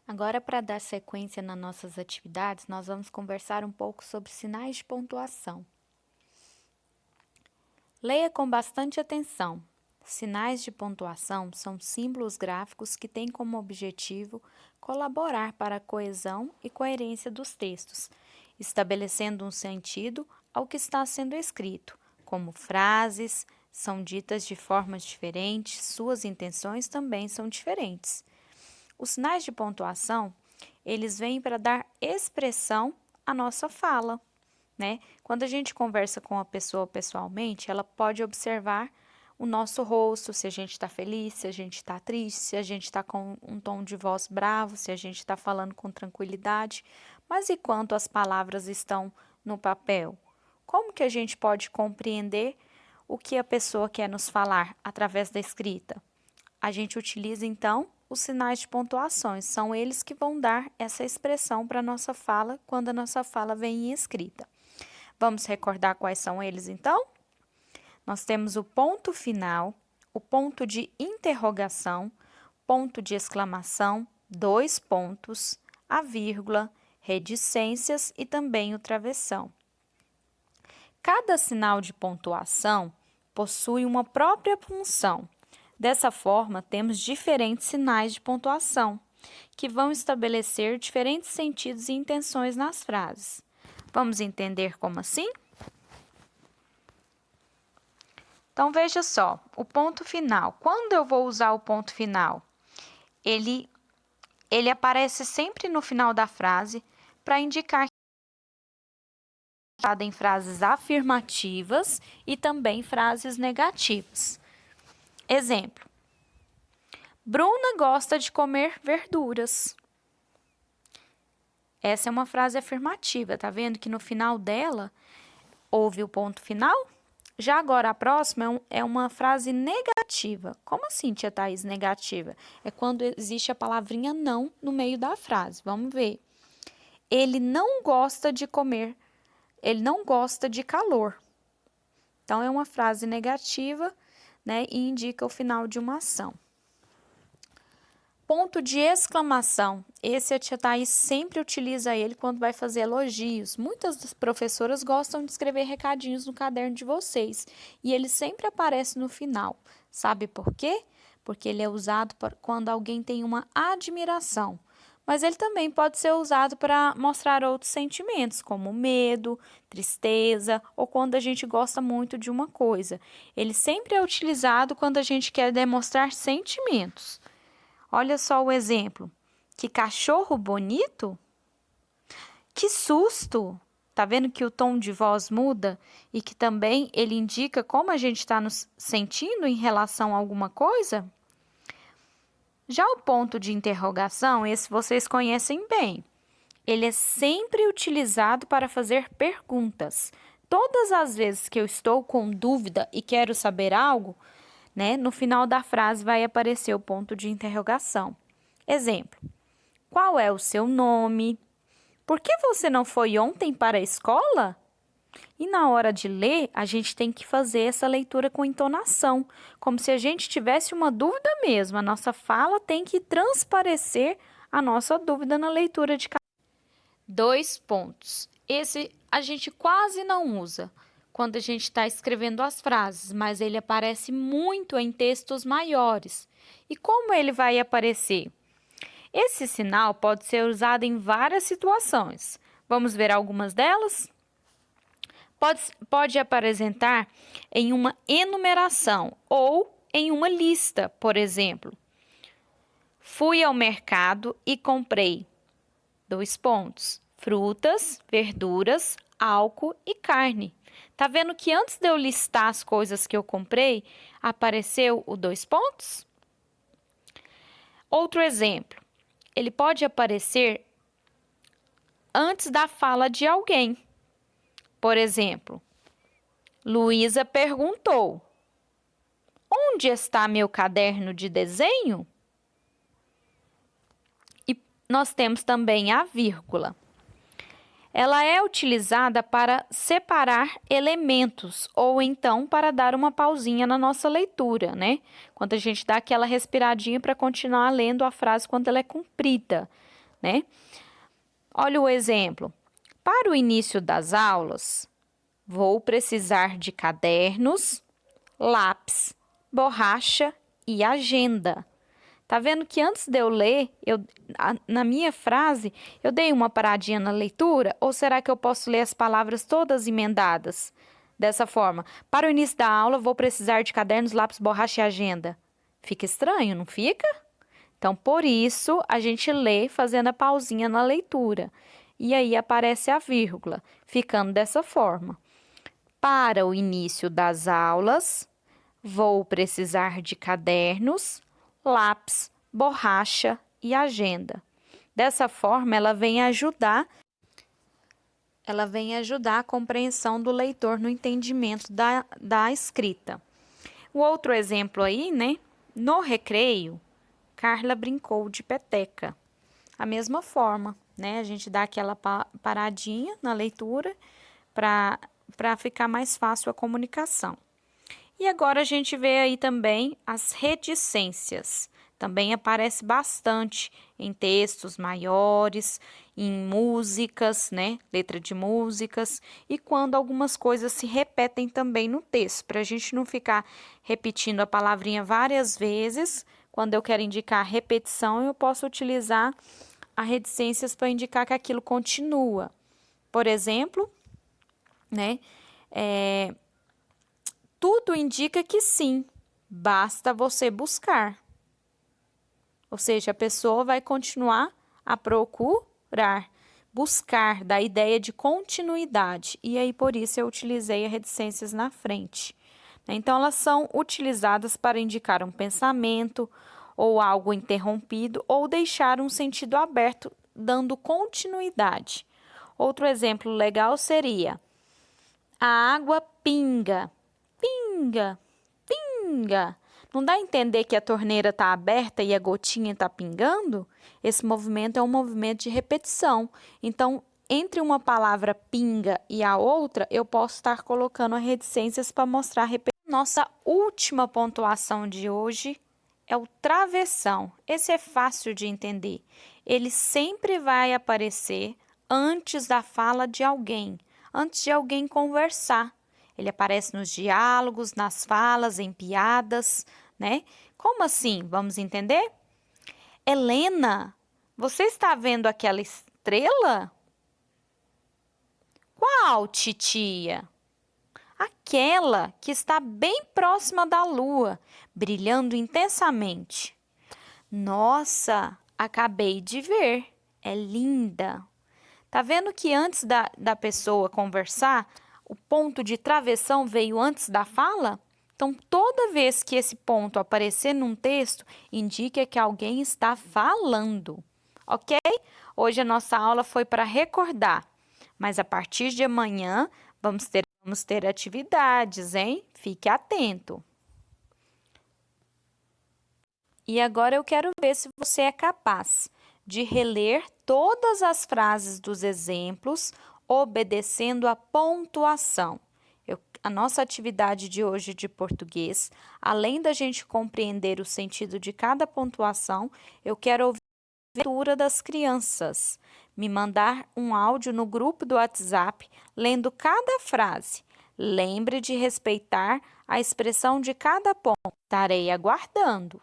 Agora, para dar sequência nas nossas atividades, nós vamos conversar um pouco sobre sinais de pontuação. Leia com bastante atenção. Sinais de pontuação são símbolos gráficos que têm como objetivo colaborar para a coesão e coerência dos textos, estabelecendo um sentido ao que está sendo escrito, como frases são ditas de formas diferentes, suas intenções também são diferentes. Os sinais de pontuação, eles vêm para dar expressão à nossa fala, né? Quando a gente conversa com a pessoa pessoalmente, ela pode observar o nosso rosto, se a gente está feliz, se a gente está triste, se a gente está com um tom de voz bravo, se a gente está falando com tranquilidade. Mas e quanto as palavras estão no papel? Como que a gente pode compreender o que a pessoa quer nos falar através da escrita? A gente utiliza, então, os sinais de pontuações. São eles que vão dar essa expressão para a nossa fala quando a nossa fala vem em escrita. Vamos recordar quais são eles, então? Nós temos o ponto final, o ponto de interrogação, ponto de exclamação, 2 pontos, a vírgula, reticências e também o travessão. Cada sinal de pontuação possui uma própria função. Dessa forma, temos diferentes sinais de pontuação, que vão estabelecer diferentes sentidos e intenções nas frases. Vamos entender como assim? Então, veja só, o ponto final. Quando eu vou usar o ponto final? Ele aparece sempre no final da frase para indicar que é usado em frases afirmativas e também frases negativas. Exemplo. Bruna gosta de comer verduras. Essa é uma frase afirmativa, tá vendo que no final dela houve o ponto final? Já agora a próxima é uma frase negativa. Como assim, tia Thaís, negativa? É quando existe a palavrinha não no meio da frase. Vamos ver. Ele não gosta de comer, ele não gosta de calor. Então, é uma frase negativa, né, e indica o final de uma ação. Ponto de exclamação. Esse a tia Thaís sempre utiliza ele quando vai fazer elogios. Muitas das professoras gostam de escrever recadinhos no caderno de vocês. E ele sempre aparece no final. Sabe por quê? Porque ele é usado quando alguém tem uma admiração. Mas ele também pode ser usado para mostrar outros sentimentos, como medo, tristeza ou quando a gente gosta muito de uma coisa. Ele sempre é utilizado quando a gente quer demonstrar sentimentos. Olha só o exemplo. Que cachorro bonito? Que susto! Tá vendo que o tom de voz muda e que também ele indica como a gente está nos sentindo em relação a alguma coisa? Já o ponto de interrogação, esse vocês conhecem bem. Ele é sempre utilizado para fazer perguntas. Todas as vezes que eu estou com dúvida e quero saber algo, né, no final da frase vai aparecer o ponto de interrogação. Exemplo. Qual é o seu nome? Por que você não foi ontem para a escola? E na hora de ler, a gente tem que fazer essa leitura com entonação, como se a gente tivesse uma dúvida mesmo. A nossa fala tem que transparecer a nossa dúvida na leitura de cada. 2 pontos. Esse a gente quase não usa quando a gente está escrevendo as frases, mas ele aparece muito em textos maiores. E como ele vai aparecer? Esse sinal pode ser usado em várias situações. Vamos ver algumas delas? Pode apresentar em uma enumeração ou em uma lista, por exemplo. Fui ao mercado e comprei 2 pontos. Frutas, verduras, álcool e carne. Tá vendo que antes de eu listar as coisas que eu comprei, apareceu o 2 pontos? Outro exemplo. Ele pode aparecer antes da fala de alguém. Por exemplo, Luísa perguntou: onde está meu caderno de desenho? E nós temos também a vírgula. Ela é utilizada para separar elementos ou então para dar uma pausinha na nossa leitura, né? Quando a gente dá aquela respiradinha para continuar lendo a frase quando ela é comprida. né? Olha o exemplo. Para o início das aulas, vou precisar de cadernos, lápis, borracha e agenda. Tá vendo que antes de eu ler, na minha frase, eu dei uma paradinha na leitura? Ou será que eu posso ler as palavras todas emendadas? Dessa forma, para o início da aula, vou precisar de cadernos, lápis, borracha e agenda. Fica estranho, não fica? Então, por isso, a gente lê fazendo a pausinha na leitura. E aí aparece a vírgula, ficando dessa forma. Para o início das aulas, vou precisar de cadernos, lápis, borracha e agenda. Dessa forma, ela vem ajudar a compreensão do leitor no entendimento da escrita. O outro exemplo aí, né? No recreio, Carla brincou de peteca. A mesma forma, né? A gente dá aquela paradinha na leitura para ficar mais fácil a comunicação. E agora a gente vê aí também as reticências. Também aparece bastante em textos maiores, em músicas, né? Letra de músicas, e quando algumas coisas se repetem também no texto, para a gente não ficar repetindo a palavrinha várias vezes. Quando eu quero indicar repetição, eu posso utilizar as reticências para indicar que aquilo continua. Por exemplo, né? Tudo indica que sim, basta você buscar. Ou seja, a pessoa vai continuar a procurar, buscar, da ideia de continuidade. E aí, por isso, eu utilizei as reticências na frente. Então, elas são utilizadas para indicar um pensamento ou algo interrompido ou deixar um sentido aberto, dando continuidade. Outro exemplo legal seria: a água pinga, pinga, pinga. Não dá a entender que a torneira está aberta e a gotinha está pingando? Esse movimento é um movimento de repetição. Então, entre uma palavra pinga e a outra, eu posso estar colocando as reticências para mostrar a repetição. Nossa última pontuação de hoje é o travessão. Esse é fácil de entender. Ele sempre vai aparecer antes da fala de alguém, antes de alguém conversar. Ele aparece nos diálogos, nas falas, em piadas, né? Como assim? Vamos entender? Helena, você está vendo aquela estrela? Qual, titia? Aquela que está bem próxima da lua, brilhando intensamente. Nossa, acabei de ver. É linda. Tá vendo que antes da pessoa conversar, o ponto de travessão veio antes da fala? Então, toda vez que esse ponto aparecer num texto, indica que alguém está falando, ok? Hoje a nossa aula foi para recordar, mas a partir de amanhã vamos ter atividades, hein? Fique atento. E agora eu quero ver se você é capaz de reler todas as frases dos exemplos, obedecendo a pontuação. A nossa atividade de hoje de português, além da gente compreender o sentido de cada pontuação, eu quero ouvir a leitura das crianças. Me mandar um áudio no grupo do WhatsApp, lendo cada frase. Lembre de respeitar a expressão de cada ponto. Estarei aguardando.